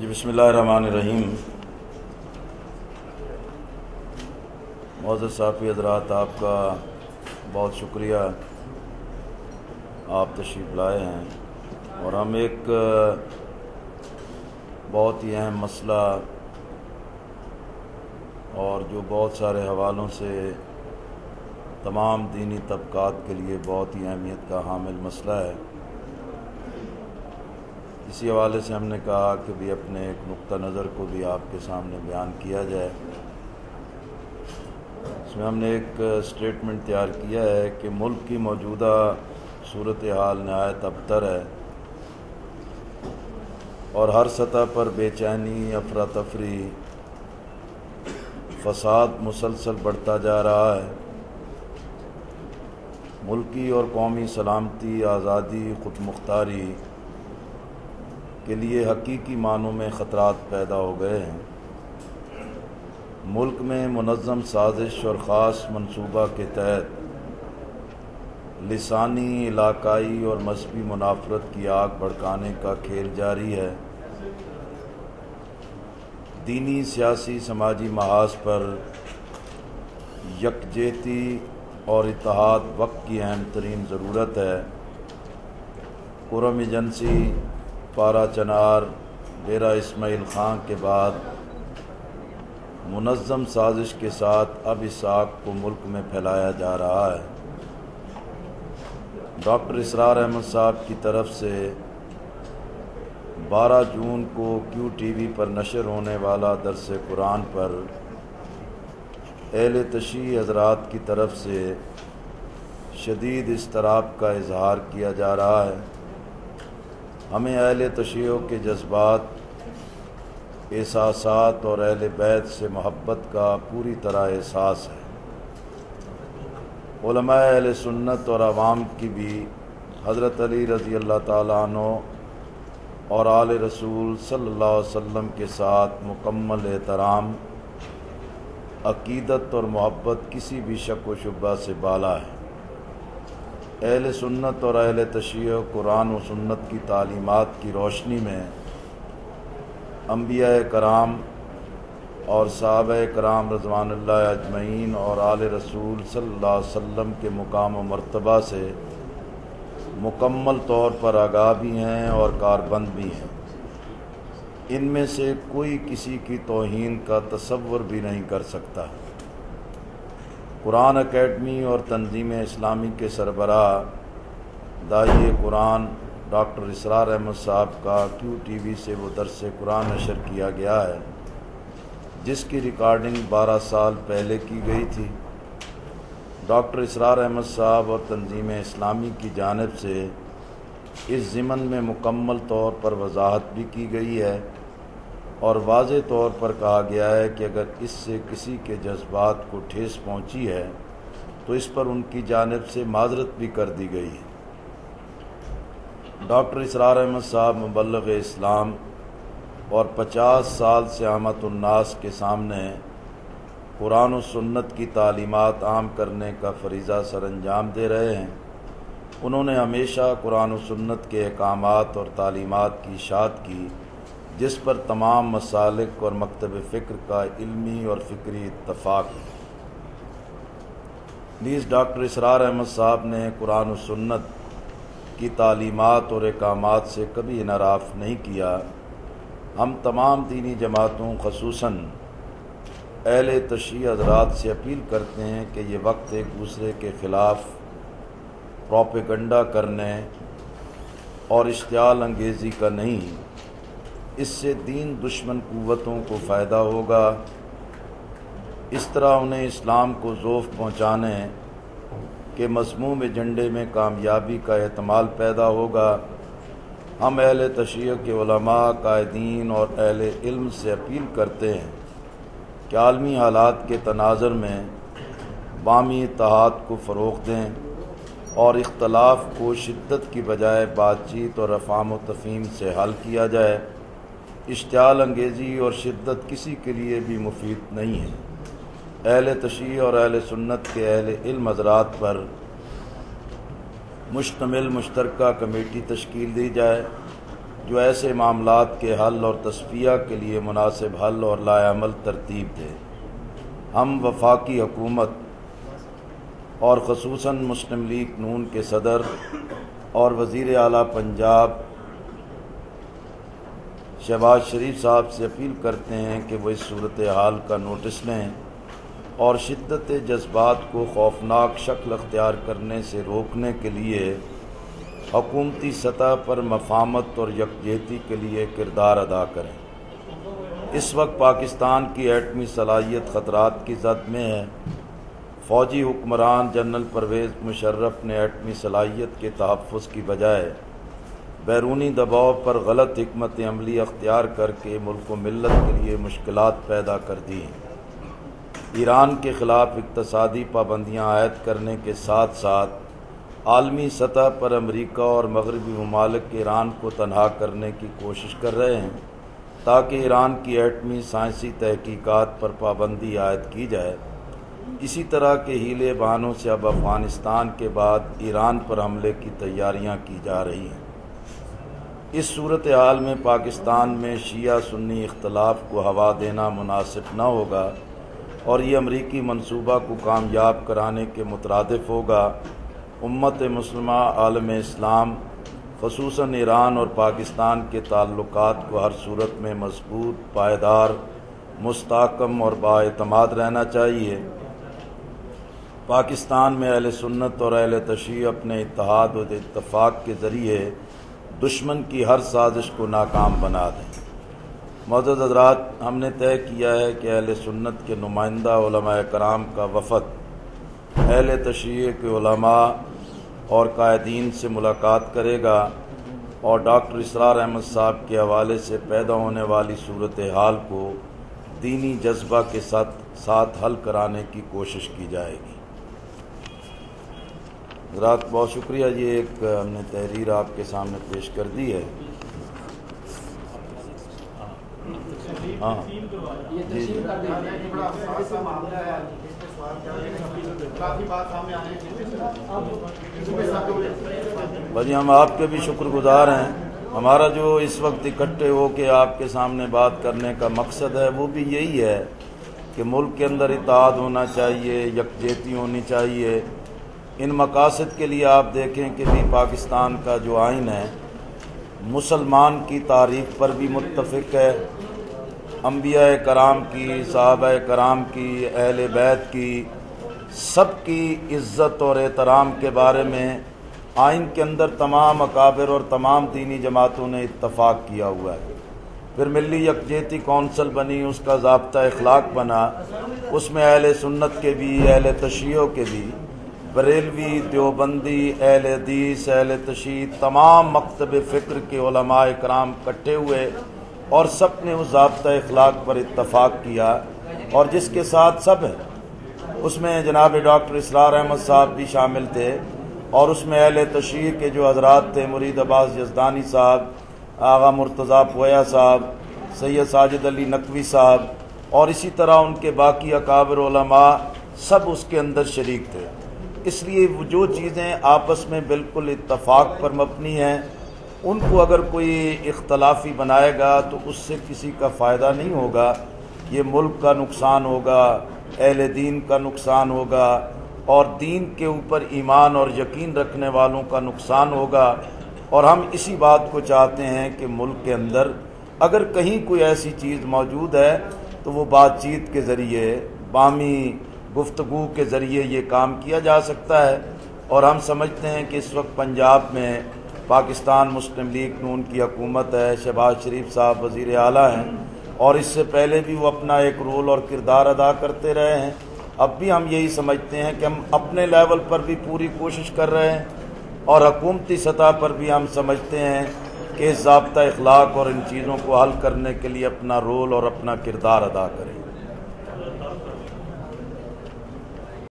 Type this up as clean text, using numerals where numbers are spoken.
جی بسم اللہ الرحمن الرحیم۔ معزز صحافی حضرات، آپ کا بہت شکریہ، آپ تشریف لائے ہیں اور ہم ایک بہت ہی اہم مسئلہ اور جو بہت سارے حوالوں سے تمام دینی طبقات کے لیے بہت ہی اہمیت کا حامل مسئلہ ہے، اسی حوالے سے ہم نے کہا کہ بھی اپنے ایک نقطہ نظر کو بھی آپ کے سامنے بیان کیا جائے۔ اس میں ہم نے ایک اسٹیٹمنٹ تیار کیا ہے کہ ملک کی موجودہ صورتحال نہایت ابتر ہے اور ہر سطح پر بے چینی، افراتفری، فساد مسلسل بڑھتا جا رہا ہے۔ ملکی اور قومی سلامتی، آزادی، خود مختاری کے لیے حقیقی معنوں میں خطرات پیدا ہو گئے ہیں۔ ملک میں منظم سازش اور خاص منصوبہ کے تحت لسانی، علاقائی اور مذہبی منافرت کی آگ بھڑکانے کا کھیل جاری ہے۔ دینی، سیاسی، سماجی محاذ پر یکجہتی اور اتحاد وقت کی اہم ترین ضرورت ہے۔ کرم ایجنسی، پارا چنار، ڈیرہ اسماعیل خان کے بعد منظم سازش کے ساتھ اب اس آگ کو ملک میں پھیلایا جا رہا ہے۔ ڈاکٹر اسرار احمد صاحب کی طرف سے 12 جون کو کیو ٹی وی پر نشر ہونے والا درس قرآن پر اہل تشیع حضرات کی طرف سے شدید اضطراب کا اظہار کیا جا رہا ہے۔ ہمیں اہل تشیع کے جذبات، احساسات اور اہل بیت سے محبت کا پوری طرح احساس ہے۔ علماء اہل سنت اور عوام کی بھی حضرت علی رضی اللہ تعالیٰ عنہ اور آل رسول صلی اللہ علیہ وسلم کے ساتھ مکمل احترام، عقیدت اور محبت کسی بھی شک و شبہ سے بالا ہے۔ اہل سنت اور اہل تشیع قرآن و سنت کی تعلیمات کی روشنی میں انبیاء کرام اور صحابہ کرام رضوان اللہ اجمعین اور آل رسول صلی اللہ علیہ وسلم کے مقام و مرتبہ سے مکمل طور پر آگاہ بھی ہیں اور کاربند بھی ہیں۔ ان میں سے کوئی کسی کی توہین کا تصور بھی نہیں کر سکتا۔ قرآن اکیڈمی اور تنظیم اسلامی کے سربراہ داعی قرآن ڈاکٹر اسرار احمد صاحب کا کیو ٹی وی سے وہ درس قرآن نشر کیا گیا ہے، جس کی ریکارڈنگ 12 سال پہلے کی گئی تھی۔ ڈاکٹر اسرار احمد صاحب اور تنظیم اسلامی کی جانب سے اس ضمن میں مکمل طور پر وضاحت بھی کی گئی ہے اور واضح طور پر کہا گیا ہے کہ اگر اس سے کسی کے جذبات کو ٹھیس پہنچی ہے تو اس پر ان کی جانب سے معذرت بھی کر دی گئی ہے۔ ڈاکٹر اسرار احمد صاحب مبلغ اسلام اور 50 سال سے عامت الناس کے سامنے قرآن و سنت کی تعلیمات عام کرنے کا فریضہ سر انجام دے رہے ہیں۔ انہوں نے ہمیشہ قرآن و سنت کے احکامات اور تعلیمات کی اشاعت کی، جس پر تمام مسالک اور مکتب فکر کا علمی اور فکری اتفاق ہے۔ نیز ڈاکٹر اسرار احمد صاحب نے قرآن و سنت کی تعلیمات اور احکامات سے کبھی انحراف نہیں کیا۔ ہم تمام دینی جماعتوں خصوصاً اہل تشیع حضرات سے اپیل کرتے ہیں کہ یہ وقت ایک دوسرے کے خلاف پروپیگنڈا کرنے اور اشتعال انگیزی کا نہیں، اس سے دین دشمن قوتوں کو فائدہ ہوگا۔ اس طرح انہیں اسلام کو ذوف پہنچانے کے مذموم ایجنڈے میں کامیابی کا احتمال پیدا ہوگا۔ ہم اہل تشیع کے علماء، قائدین اور اہل علم سے اپیل کرتے ہیں کہ عالمی حالات کے تناظر میں باہمی اتحاد کو فروغ دیں اور اختلاف کو شدت کی بجائے بات چیت اور افہام و تفہیم سے حل کیا جائے۔ اشتعال انگیزی اور شدت کسی کے لیے بھی مفید نہیں ہے۔ اہل تشیع اور اہل سنت کے اہل علم حضرات پر مشتمل مشترکہ کمیٹی تشکیل دی جائے جو ایسے معاملات کے حل اور تصفیہ کے لیے مناسب حل اور لائعمل ترتیب دے۔ ہم وفاقی حکومت اور خصوصاً مسلم لیگ نون کے صدر اور وزیر اعلیٰ پنجاب شہباز شریف صاحب سے اپیل کرتے ہیں کہ وہ اس صورتحال کا نوٹس لیں اور شدت جذبات کو خوفناک شکل اختیار کرنے سے روکنے کے لیے حکومتی سطح پر مفاہمت اور یکجہتی کے لیے کردار ادا کریں۔ اس وقت پاکستان کی ایٹمی صلاحیت خطرات کی زد میں ہے۔ فوجی حکمران جنرل پرویز مشرف نے ایٹمی صلاحیت کے تحفظ کی بجائے بیرونی دباؤ پر غلط حکمت عملی اختیار کر کے ملک و ملت کے لیے مشکلات پیدا کر دی ہیں۔ ایران کے خلاف اقتصادی پابندیاں عائد کرنے کے ساتھ ساتھ عالمی سطح پر امریکہ اور مغربی ممالک ایران کو تنہا کرنے کی کوشش کر رہے ہیں تاکہ ایران کی ایٹمی سائنسی تحقیقات پر پابندی عائد کی جائے۔ اسی طرح کے ہیلے بہانوں سے اب افغانستان کے بعد ایران پر حملے کی تیاریاں کی جا رہی ہیں۔ اس صورتحال میں پاکستان میں شیعہ سنی اختلاف کو ہوا دینا مناسب نہ ہوگا اور یہ امریکی منصوبہ کو کامیاب کرانے کے مترادف ہوگا۔ امت مسلمہ عالم اسلام خصوصاً ایران اور پاکستان کے تعلقات کو ہر صورت میں مضبوط، پائیدار، مستحکم اور بااعتماد رہنا چاہیے۔ پاکستان میں اہل سنت اور اہل تشیع اپنے اتحاد و اتفاق کے ذریعے دشمن کی ہر سازش کو ناکام بنا دیں۔ معزز حضرات، ہم نے طے کیا ہے کہ اہل سنت کے نمائندہ علماء کرام کا وفد اہل تشیع کے علماء اور قائدین سے ملاقات کرے گا اور ڈاکٹر اسرار احمد صاحب کے حوالے سے پیدا ہونے والی صورتحال کو دینی جذبہ کے ساتھ حل کرانے کی کوشش کی جائے گی۔ حضرات بہت شکریہ، یہ ایک ہم نے تحریر آپ کے سامنے پیش کر دی ہے۔ ہاں جی جی بھائی، ہم آپ کے بھی شکر گزار ہیں۔ ہمارا جو اس وقت اکٹھے ہو کے آپ کے سامنے بات کرنے کا مقصد ہے وہ بھی یہی ہے کہ ملک کے اندر اتحاد ہونا چاہیے، یکجہتی ہونی چاہیے۔ ان مقاصد کے لیے آپ دیکھیں کہ بھی پاکستان کا جو آئین ہے مسلمان کی تعریف پر بھی متفق ہے، انبیاء کرام کی، صحابہ کرام کی، اہل بیت کی، سب کی عزت اور احترام کے بارے میں آئین کے اندر تمام اکابر اور تمام دینی جماعتوں نے اتفاق کیا ہوا ہے۔ پھر ملی یکجہتی کونسل بنی، اس کا ضابطہ اخلاق بنا، اس میں اہل سنت کے بھی، اہل تشیع کے بھی، بریلوی، دیوبندی، اہل حدیث، اہل تشیع، تمام مکتب فکر کے علماء کرام اکٹھے ہوئے اور سب نے اس ضابطہ اخلاق پر اتفاق کیا، اور جس کے ساتھ سب ہیں اس میں جناب ڈاکٹر اسرار احمد صاحب بھی شامل تھے، اور اس میں اہل تشیع کے جو حضرات تھے، مرید عباس یزدانی صاحب، آغا مرتضیٰ پویا صاحب، سید ساجد علی نقوی صاحب، اور اسی طرح ان کے باقی اکابر علماء سب اس کے اندر شریک تھے۔ اس لیے وہ جو چیزیں آپس میں بالکل اتفاق پر مبنی ہیں ان کو اگر کوئی اختلافی بنائے گا تو اس سے کسی کا فائدہ نہیں ہوگا، یہ ملک کا نقصان ہوگا، اہل دین کا نقصان ہوگا، اور دین کے اوپر ایمان اور یقین رکھنے والوں کا نقصان ہوگا۔ اور ہم اسی بات کو چاہتے ہیں کہ ملک کے اندر اگر کہیں کوئی ایسی چیز موجود ہے تو وہ بات چیت کے ذریعے، باہمی گفتگو کے ذریعے یہ کام کیا جا سکتا ہے۔ اور ہم سمجھتے ہیں کہ اس وقت پنجاب میں پاکستان مسلم لیگ نون کی حکومت ہے، شہباز شریف صاحب وزیر اعلیٰ ہیں، اور اس سے پہلے بھی وہ اپنا ایک رول اور کردار ادا کرتے رہے ہیں۔ اب بھی ہم یہی سمجھتے ہیں کہ ہم اپنے لیول پر بھی پوری کوشش کر رہے ہیں، اور حکومتی سطح پر بھی ہم سمجھتے ہیں کہ اس ضابطہ اخلاق اور ان چیزوں کو حل کرنے کے لیے اپنا رول اور اپنا کردار ادا کریں۔